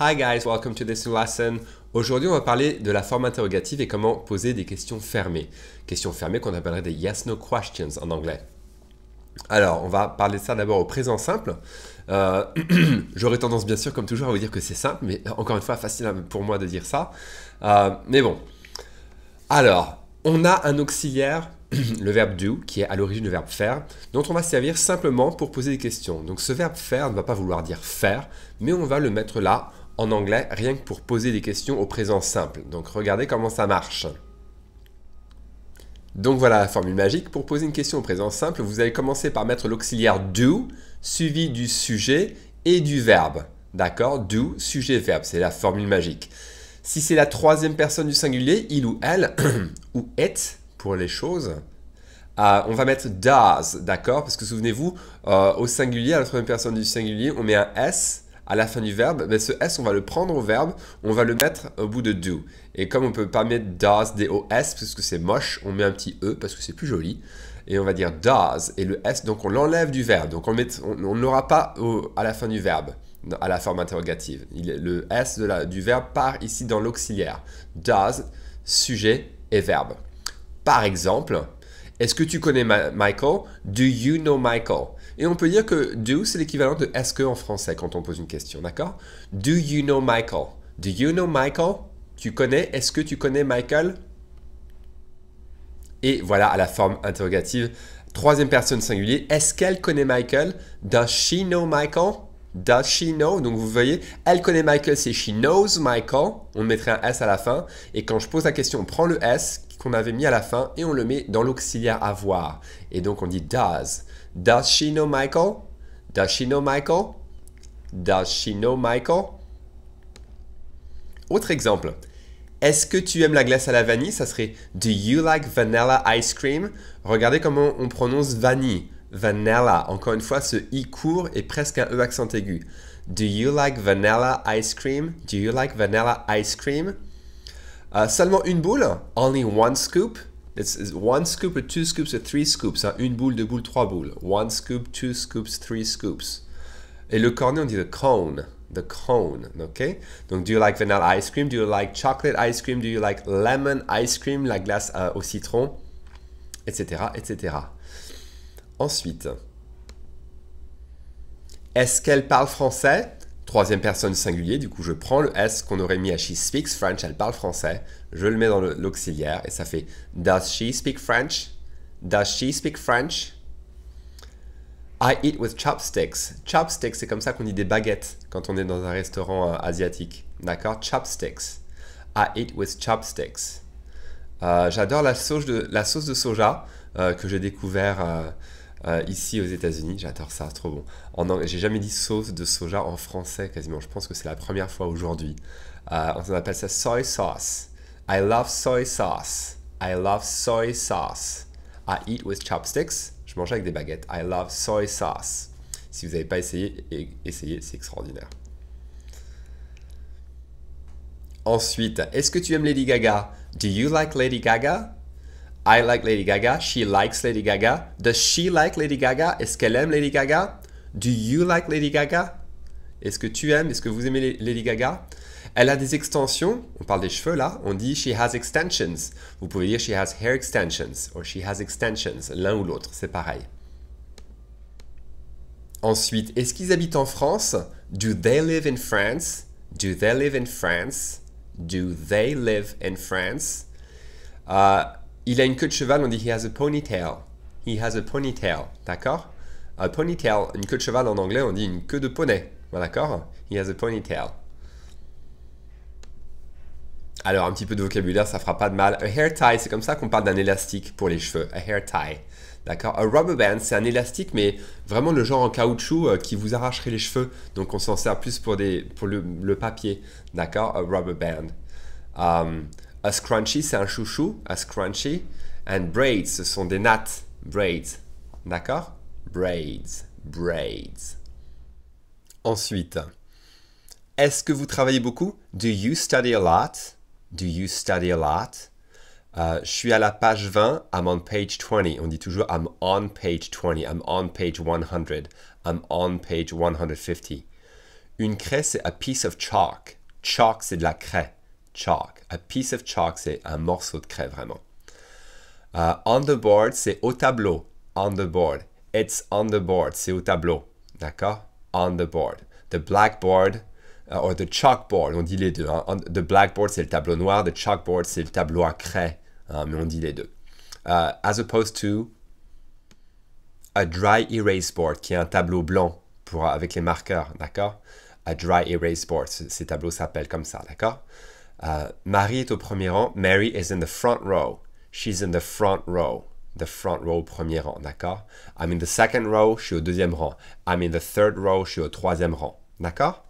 Hi guys, welcome to this new lesson. Aujourd'hui, on va parler de la forme interrogative et comment poser des questions fermées. Questions fermées qu'on appellerait des yes-no questions en anglais. Alors, on va parler de ça d'abord au présent simple. J'aurais tendance, bien sûr, comme toujours, à vous dire que c'est simple, mais encore une fois, facile pour moi de dire ça. Mais bon. Alors, on a un auxiliaire, le verbe do, qui est à l'origine du verbe faire, dont on va servir simplement pour poser des questions. Donc, ce verbe faire ne va pas vouloir dire faire, mais on va le mettre là, en anglais, rien que pour poser des questions au présent simple. Donc, regardez comment ça marche. Donc voilà la formule magique. Pour poser une question au présent simple, vous allez commencer par mettre l'auxiliaire do, suivi du sujet et du verbe. D'accord? Do, sujet, verbe. C'est la formule magique. Si c'est la troisième personne du singulier, il ou elle, ou it pour les choses, on va mettre does, d'accord? Parce que souvenez-vous, au singulier, à la troisième personne du singulier, on met un S à la fin du verbe. Mais ce S, on va le prendre au verbe, on va le mettre au bout de do. Et comme on ne peut pas mettre does, D-O-S, parce que c'est moche, on met un petit E parce que c'est plus joli. Et on va dire does, et le S, donc on l'enlève du verbe. Donc on ne l'aura pas à la fin du verbe, à la forme interrogative. Le S du verbe part ici dans l'auxiliaire. Does, sujet et verbe. Par exemple, est-ce que tu connais Michael? Do you know Michael? Et on peut dire que do, c'est l'équivalent de est-ce que en français quand on pose une question, d'accord? Do you know Michael? Do you know Michael? Tu connais? Est-ce que tu connais Michael? Et voilà à la forme interrogative. Troisième personne singulier. Est-ce qu'elle connaît Michael? Does she know Michael? Does she know? Donc vous voyez, elle connaît Michael, c'est she knows Michael. On mettrait un S à la fin. Et quand je pose la question, on prend le S qu'on avait mis à la fin et on le met dans l'auxiliaire avoir. Et donc on dit does. Does she know Michael? Does she know Michael? Does she know Michael? Autre exemple. Est-ce que tu aimes la glace à la vanille? Ça serait do you like vanilla ice cream? Regardez comment on prononce vanille. Vanilla. Encore une fois, ce I court est presque un E accent aigu. Do you like vanilla ice cream? Do you like vanilla ice cream? Seulement une boule? Only one scoop? It's one scoop or two scoops or three scoops. Hein? Une boule, deux boules, trois boules. One scoop, two scoops, three scoops. Et le cornet, on dit the cone. The cone, ok? Donc, do you like vanilla ice cream? Do you like chocolate ice cream? Do you like lemon ice cream? La glace au citron, etc., etc. Ensuite, est-ce qu'elle parle français? Troisième personne singulier, du coup je prends le S qu'on aurait mis à she speaks French, elle parle français, je le mets dans l'auxiliaire et ça fait does she speak French? Does she speak French? I eat with chopsticks. Chopsticks, c'est comme ça qu'on dit des baguettes quand on est dans un restaurant asiatique. D'accord? Chopsticks. I eat with chopsticks. J'adore la sauce de soja que j'ai découvert ici aux États-Unis. J'adore ça, trop bon. J'ai jamais dit sauce de soja en français quasiment. Je pense que c'est la première fois aujourd'hui. On appelle ça soy sauce. I love soy sauce. I love soy sauce. I eat with chopsticks. Je mange avec des baguettes. I love soy sauce. Si vous n'avez pas essayé, essayez, c'est extraordinaire. Ensuite, est-ce que tu aimes Lady Gaga? Do you like Lady Gaga? I like Lady Gaga. She likes Lady Gaga. Does she like Lady Gaga? Est-ce qu'elle aime Lady Gaga? Do you like Lady Gaga? Est-ce que tu aimes? Est-ce que vous aimez Lady Gaga? Elle a des extensions. On parle des cheveux là. On dit she has extensions. Vous pouvez dire she has hair extensions or she has extensions. L'un ou l'autre, c'est pareil. Ensuite, est-ce qu'ils habitent en France? Do they live in France? Do they live in France? Do they live in France? Il a une queue de cheval, on dit he has a ponytail. He has a ponytail, d'accord? A ponytail, une queue de cheval en anglais, on dit une queue de poney, d'accord? He has a ponytail. Alors, un petit peu de vocabulaire, ça fera pas de mal. A hair tie, c'est comme ça qu'on parle d'un élastique pour les cheveux. A hair tie, d'accord? A rubber band, c'est un élastique, mais vraiment le genre en caoutchouc qui vous arracherait les cheveux. Donc, on s'en sert plus pour le papier, d'accord? A rubber band. A scrunchie, c'est un chouchou, a scrunchie. And braids, ce sont des nattes, braids. D'accord? Braids, braids. Ensuite, est-ce que vous travaillez beaucoup? Do you study a lot? Do you study a lot? Je suis à la page 20, I'm on page 20. On dit toujours I'm on page 20, I'm on page 100, I'm on page 150. Une craie, c'est a piece of chalk. Chalk, c'est de la craie. Chalk. A piece of chalk, c'est un morceau de craie, vraiment. On the board, c'est au tableau. On the board. It's on the board, c'est au tableau. D'accord? On the board. The blackboard, or the chalkboard, on dit les deux. Hein. The blackboard, c'est le tableau noir. The chalkboard, c'est le tableau à craie. Hein, mais on dit les deux. As opposed to a dry erase board, qui est un tableau blanc avec les marqueurs. D'accord? A dry erase board. Ces tableaux s'appellent comme ça. D'accord? Marie est au premier rang. Mary is in the front row. She's in the front row. The front row au premier rang, d'accord? I'm in the second row, je suis au deuxième rang. I'm in the third row, je suis au troisième rang, d'accord?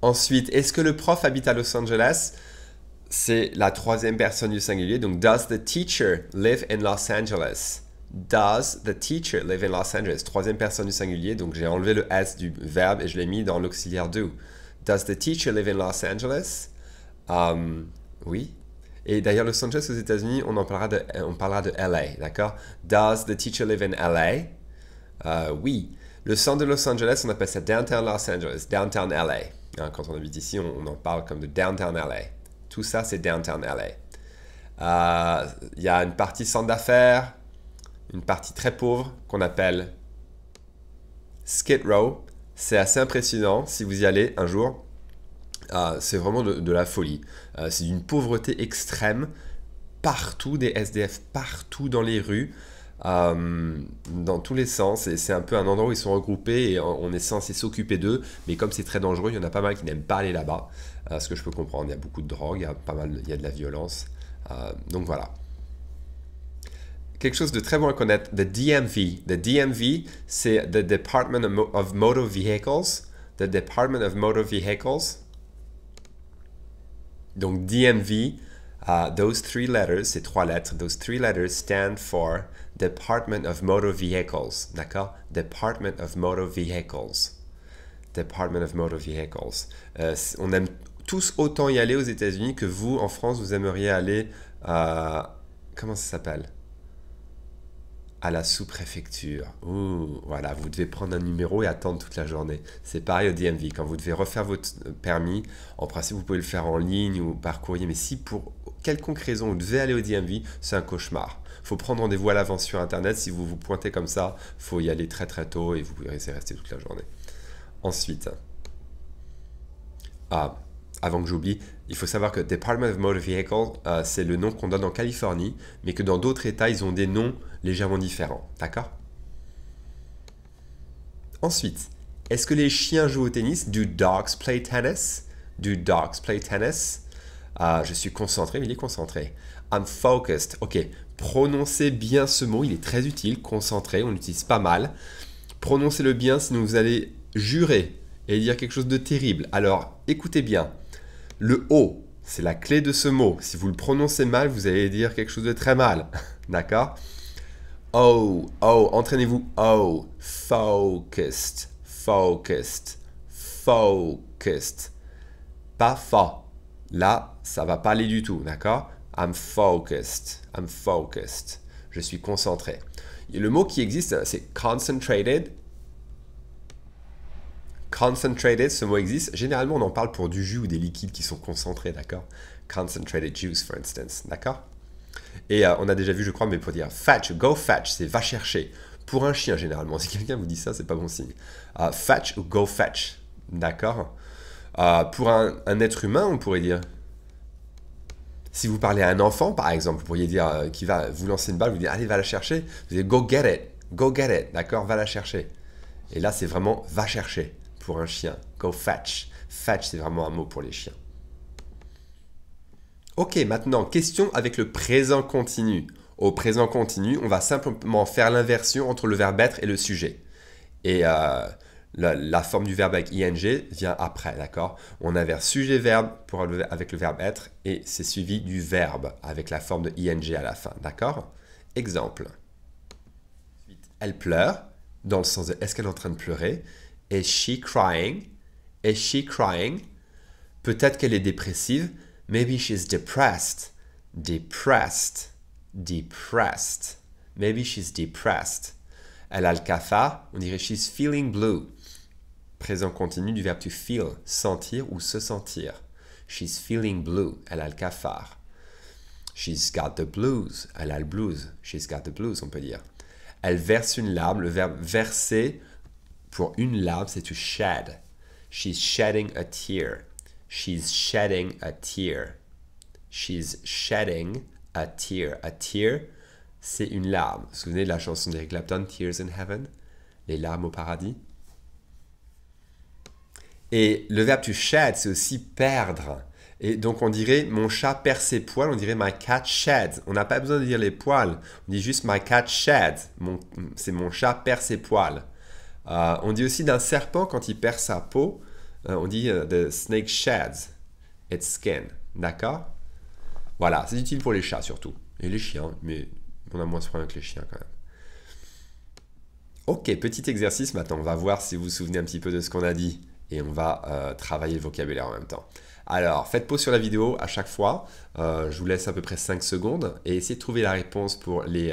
Ensuite, est-ce que le prof habite à Los Angeles? C'est la troisième personne du singulier, donc does the teacher live in Los Angeles? Does the teacher live in Los Angeles? Troisième personne du singulier, donc j'ai enlevé le S du verbe et je l'ai mis dans l'auxiliaire do. Does the teacher live in Los Angeles? Oui. Et d'ailleurs, Los Angeles aux États-Unis, on parlera de LA, d'accord? Does the teacher live in LA? Oui. Le centre de Los Angeles, on appelle ça Downtown Los Angeles, Downtown LA. Hein, quand on habite ici, on en parle comme de Downtown LA. Tout ça, c'est Downtown LA. Il y a une partie centre d'affaires, une partie très pauvre qu'on appelle Skid Row. C'est assez impressionnant si vous y allez un jour. C'est vraiment de la folie. C'est d'une pauvreté extrême. Partout, des SDF, partout dans les rues, dans tous les sens. Et c'est un peu un endroit où ils sont regroupés et on est censé s'occuper d'eux. Mais comme c'est très dangereux, il y en a pas mal qui n'aiment pas aller là-bas. Ce que je peux comprendre, il y a beaucoup de drogue, il y a de la violence. Donc voilà. Quelque chose de très bon à connaître, the DMV. The DMV, c'est the Department of Motor Vehicles. The Department of Motor Vehicles. Donc DMV, those three letters, ces trois lettres, those three letters stand for Department of Motor Vehicles, d'accord? Department of Motor Vehicles. Department of Motor Vehicles. On aime tous autant y aller aux États-Unis que vous, en France, vous aimeriez aller à... Comment ça s'appelle? À la sous-préfecture. Ouh, voilà, vous devez prendre un numéro et attendre toute la journée. C'est pareil au DMV. Quand vous devez refaire votre permis, en principe, vous pouvez le faire en ligne ou par courrier. Mais si pour quelconque raison, vous devez aller au DMV, c'est un cauchemar. Il faut prendre rendez-vous à l'avance sur Internet. Si vous vous pointez comme ça, il faut y aller très très tôt et vous pouvez rester toute la journée. Ensuite, avant que j'oublie, il faut savoir que Department of Motor Vehicle, c'est le nom qu'on donne en Californie, mais que dans d'autres États, ils ont des noms légèrement différents. D'accord? Ensuite, est-ce que les chiens jouent au tennis? Do dogs play tennis? Do dogs play tennis? Je suis concentré, mais il est concentré. I'm focused. Ok, prononcez bien ce mot, il est très utile. Concentré, on l'utilise pas mal. Prononcez-le bien, sinon vous allez jurer et dire quelque chose de terrible. Alors, écoutez bien. Le O, c'est la clé de ce mot. Si vous le prononcez mal, vous allez dire quelque chose de très mal. D'accord? Oh, entraînez-vous. Oh, focused, focused, focused. Pas fa. Là, ça va pas aller du tout. D'accord? I'm focused, I'm focused. Je suis concentré. Et le mot qui existe, c'est concentrated. Concentrated, ce mot existe. Généralement, on en parle pour du jus ou des liquides qui sont concentrés, d'accord? Concentrated juice, for instance, d'accord? Et on a déjà vu, je crois, mais pour dire fetch, go fetch, c'est va chercher. Pour un chien, généralement, si quelqu'un vous dit ça, c'est pas bon signe. Fetch ou go fetch, d'accord? Pour un être humain, on pourrait dire... Si vous parlez à un enfant, par exemple, vous pourriez dire qui va vous lancer une balle, vous dites allez, va la chercher. Vous dites go get it, d'accord? Va la chercher. Et là, c'est vraiment va chercher. Pour un chien, go fetch. Fetch, c'est vraiment un mot pour les chiens. Ok, maintenant, question avec le présent continu. Au présent continu, on va simplement faire l'inversion entre le verbe être et le sujet. Et la forme du verbe avec ing vient après, d'accord? On inverse sujet-verbe avec le verbe être et c'est suivi du verbe avec la forme de ing à la fin, d'accord? Exemple. Elle pleure, dans le sens de est-ce qu'elle est en train de pleurer? Is she crying? Is she crying? Peut-être qu'elle est dépressive. Maybe she's depressed. Depressed. Depressed. Maybe she's depressed. Elle a le cafard. On dirait she's feeling blue. Présent continu du verbe to feel, sentir ou se sentir. She's feeling blue, elle a le cafard. She's got the blues, elle a le blues. She's got the blues, on peut dire. Elle verse une larme, le verbe verser pour une larme, c'est to shed. She's shedding a tear. She's shedding a tear. She's shedding a tear. A tear, c'est une larme. Vous vous souvenez de la chanson d'Eric Clapton, Tears in Heaven? Les larmes au paradis. Et le verbe to shed, c'est aussi perdre. Et donc on dirait mon chat perd ses poils, on dirait my cat sheds. On n'a pas besoin de dire les poils, on dit juste my cat sheds. C'est mon chat perd ses poils. On dit aussi d'un serpent quand il perd sa peau, on dit the snake sheds its skin. D'accord? Voilà, c'est utile pour les chats surtout. Et les chiens, mais on a moins ce problème avec les chiens quand même. Ok, petit exercice maintenant, on va voir si vous vous souvenez un petit peu de ce qu'on a dit. Et on va travailler le vocabulaire en même temps. Alors, faites pause sur la vidéo à chaque fois. Je vous laisse à peu près 5 secondes et essayez de trouver la réponse pour les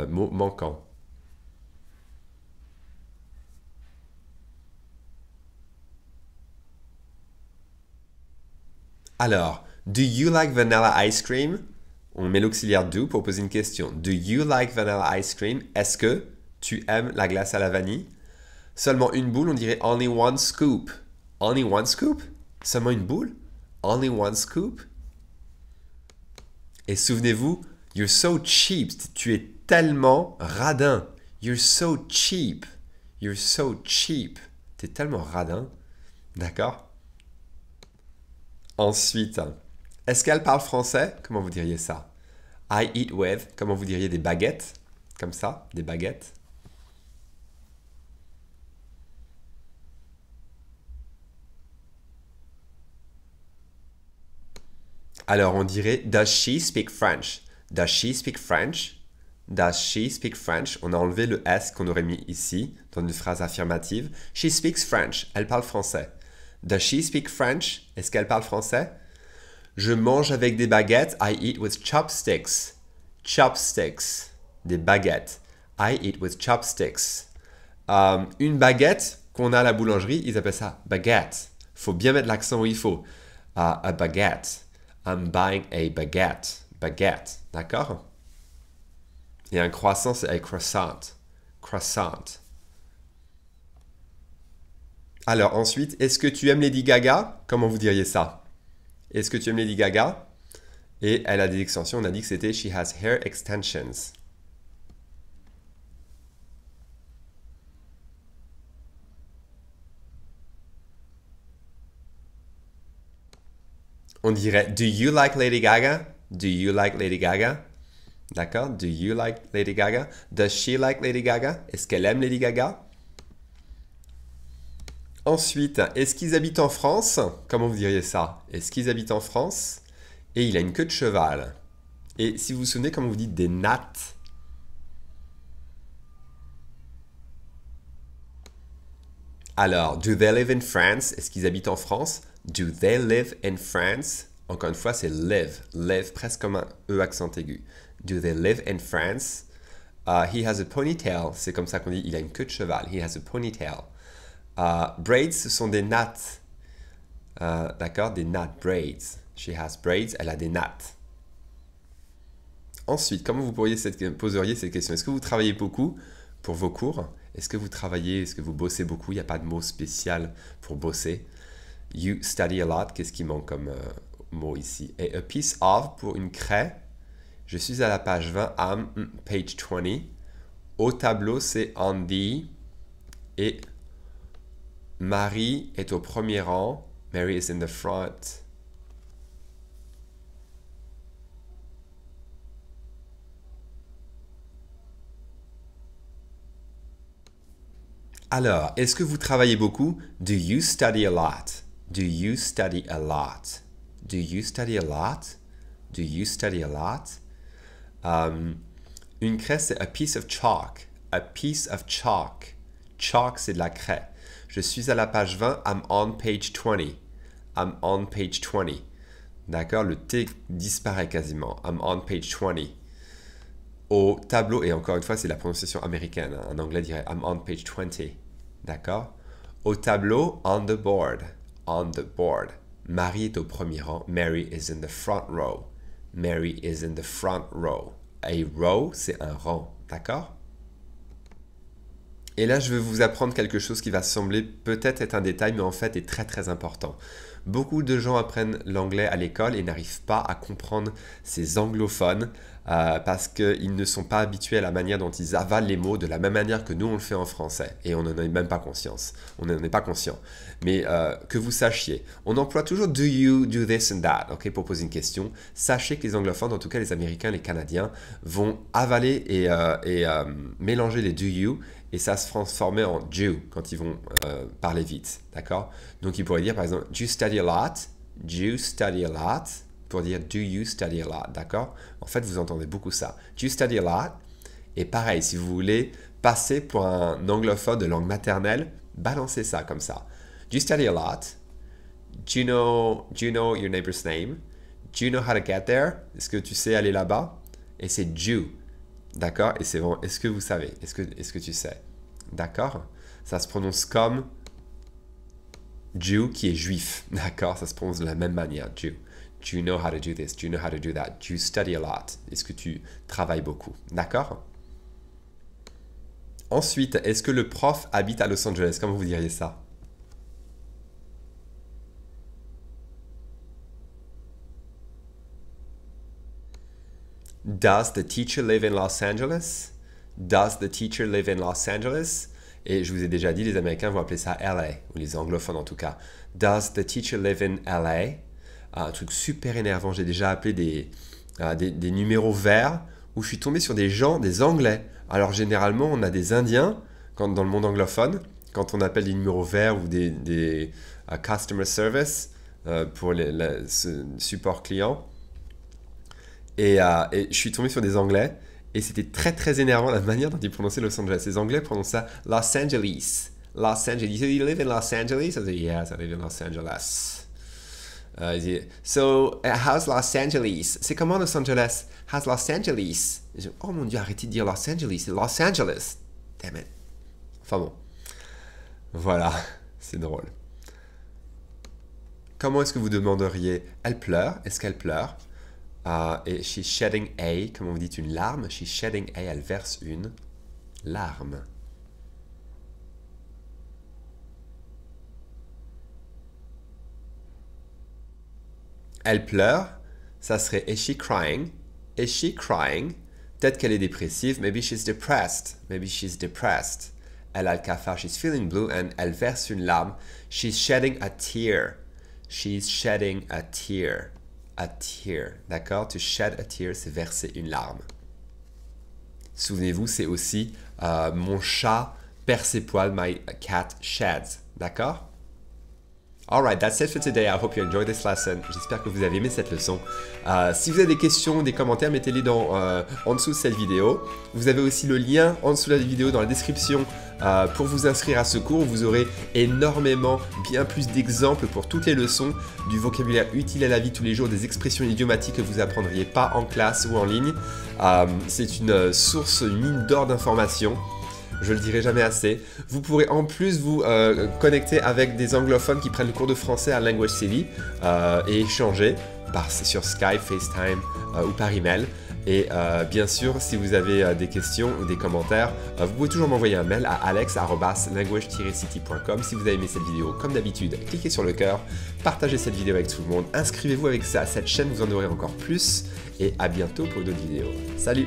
mots manquants. Alors, do you like vanilla ice cream? On met l'auxiliaire do pour poser une question. Do you like vanilla ice cream? Est-ce que tu aimes la glace à la vanille? Seulement une boule, on dirait only one scoop. Only one scoop? Seulement une boule? Only one scoop? Et souvenez-vous, you're so cheap. Tu es tellement radin. You're so cheap. You're so cheap. Tu es tellement radin. D'accord? Ensuite, est-ce qu'elle parle français? Comment vous diriez ça? I eat with. Comment vous diriez des baguettes? Comme ça, des baguettes. Alors, on dirait does she speak French? Does she speak French? Does she speak French? On a enlevé le S qu'on aurait mis ici, dans une phrase affirmative. She speaks French. Elle parle français. Does she speak French? Est-ce qu'elle parle français? Je mange avec des baguettes. I eat with chopsticks. Chopsticks. Des baguettes. I eat with chopsticks. Une baguette qu'on a à la boulangerie, ils appellent ça baguette. Faut bien mettre l'accent où il faut. A baguette. I'm buying a baguette. Baguette. D'accord? Et un croissant, c'est a croissant. Croissant. Alors ensuite, est-ce que tu aimes Lady Gaga? Comment vous diriez ça? Est-ce que tu aimes Lady Gaga? Et elle a des extensions. On a dit que c'était she has hair extensions. On dirait do you like Lady Gaga? Do you like Lady Gaga? D'accord? Do you like Lady Gaga? Does she like Lady Gaga? Est-ce qu'elle aime Lady Gaga? Ensuite, est-ce qu'ils habitent en France? Comment vous diriez ça? Est-ce qu'ils habitent en France? Et il a une queue de cheval. Et si vous vous souvenez, comment vous dites des nattes? Alors, do they live in France? Est-ce qu'ils habitent en France? Do they live in France? Encore une fois, c'est live. Live presque comme un E accent aigu. Do they live in France? He has a ponytail. C'est comme ça qu'on dit, il a une queue de cheval. He has a ponytail. Braids, ce sont des nattes. D'accord? Des nattes, braids. She has braids, elle a des nattes. Ensuite, comment vous poseriez cette question? Est-ce que vous travaillez beaucoup pour vos cours? Est-ce que vous travaillez, est-ce que vous bossez beaucoup? Il n'y a pas de mot spécial pour bosser. You study a lot. Qu'est-ce qui manque comme mot ici? Et a piece of pour une craie. Je suis à la page 20. I'm page 20. Au tableau, c'est on the. Et Marie est au premier rang. Mary is in the front. Alors, est-ce que vous travaillez beaucoup? Do you study a lot? Do you study a lot? Do you study a lot? Do you study a lot? Une craie, c'est a piece of chalk. A piece of chalk. Chalk, c'est de la craie. Je suis à la page 20. I'm on page 20. I'm on page 20. D'accord? Le T disparaît quasiment. I'm on page 20. Au tableau, et encore une fois, c'est la prononciation américaine. En anglais, dirait I'm on page 20. D'accord? Au tableau, on the board. On the board. Marie est au premier rang. Mary is in the front row. Mary is in the front row. A row, c'est un rang. D'accord? Et là, je vais vous apprendre quelque chose qui va sembler peut-être être un détail, mais en fait est très très important. Beaucoup de gens apprennent l'anglais à l'école et n'arrivent pas à comprendre ces anglophones parce qu'ils ne sont pas habitués à la manière dont ils avalent les mots de la même manière que nous on le fait en français. Et on n'en a même pas conscience. On n'en est pas conscient. Mais que vous sachiez, on emploie toujours do you, do this and that, okay, pour poser une question. Sachez que les anglophones, en tout cas les Américains, les Canadiens, vont avaler et mélanger les do you et ça se transformer en do quand ils vont parler vite, d'accord? Donc ils pourraient dire par exemple, do you study a lot? Do you study a lot? Pour dire do you study a lot, d'accord? En fait, vous entendez beaucoup ça. Do you study a lot? Et pareil, si vous voulez passer pour un anglophone de langue maternelle, balancez ça comme ça. Do you study a lot? Do you know your neighbor's name? Do you know how to get there? Est-ce que tu sais aller là-bas? Et c'est do. D'accord? Et c'est vraiment, est-ce que vous savez? Est-ce que tu sais? D'accord? Ça se prononce comme Jew qui est juif. D'accord? Ça se prononce de la même manière. Jew. Do you know how to do this? Do you know how to do that? Do you study a lot? Est-ce que tu travailles beaucoup? D'accord? Ensuite, est-ce que le prof habite à Los Angeles? Comment vous diriez ça? Does the teacher live in Los Angeles? Does the teacher live in Los Angeles? Et je vous ai déjà dit, les Américains vont appeler ça LA, ou les anglophones en tout cas. Does the teacher live in LA? Un truc super énervant, j'ai déjà appelé des numéros verts où je suis tombé sur des gens, des Anglais. Alors généralement, on a des Indiens dans le monde anglophone, quand on appelle des numéros verts ou des customer service pour ce support client. Et je suis tombé sur des Anglais et c'était très très énervant la manière dont ils prononçaient Los Angeles. Les Anglais prononcent ça Los Angeles. Los Angeles. So you live in Los Angeles? I said, yes, I live in Los Angeles. So, how's Los Angeles? C'est comment Los Angeles? How's Los Angeles? Je dis, oh mon Dieu, arrêtez de dire Los Angeles, c'est Los Angeles. Damn it. Enfin bon. Voilà, c'est drôle. Comment est-ce que vous demanderiez? Elle pleure. Est-ce qu'elle pleure? Et she's shedding a, comment vous dites une larme? She's shedding a, elle verse une larme. Elle pleure, ça serait is she crying? Is she crying? Peut-être qu'elle est dépressive. Maybe she's depressed. Maybe she's depressed. Elle a le cafard. She's feeling blue and elle verse une larme. She's shedding a tear. She's shedding a tear. A tear. D'accord? To shed a tear, c'est verser une larme. Souvenez-vous, c'est aussi mon chat perd ses poils. My cat sheds. D'accord? Alright, that's it for today. I hope you enjoyed this lesson. J'espère que vous avez aimé cette leçon. Si vous avez des questions, des commentaires, mettez-les en dessous de cette vidéo. Vous avez aussi le lien en dessous de la vidéo dans la description pour vous inscrire à ce cours. Vous aurez énormément, bien plus d'exemples pour toutes les leçons, du vocabulaire utile à la vie tous les jours, des expressions idiomatiques que vous apprendriez pas en classe ou en ligne. C'est une source, une mine d'or d'informations. Je le dirai jamais assez. Vous pourrez en plus vous connecter avec des anglophones qui prennent le cours de français à Language City et échanger sur Skype, FaceTime ou par email. Et bien sûr, si vous avez des questions ou des commentaires, vous pouvez toujours m'envoyer un mail à alex@language-city.com. Si vous avez aimé cette vidéo, comme d'habitude, cliquez sur le cœur, partagez cette vidéo avec tout le monde, inscrivez-vous avec ça à cette chaîne, vous en aurez encore plus. Et à bientôt pour d'autres vidéos. Salut!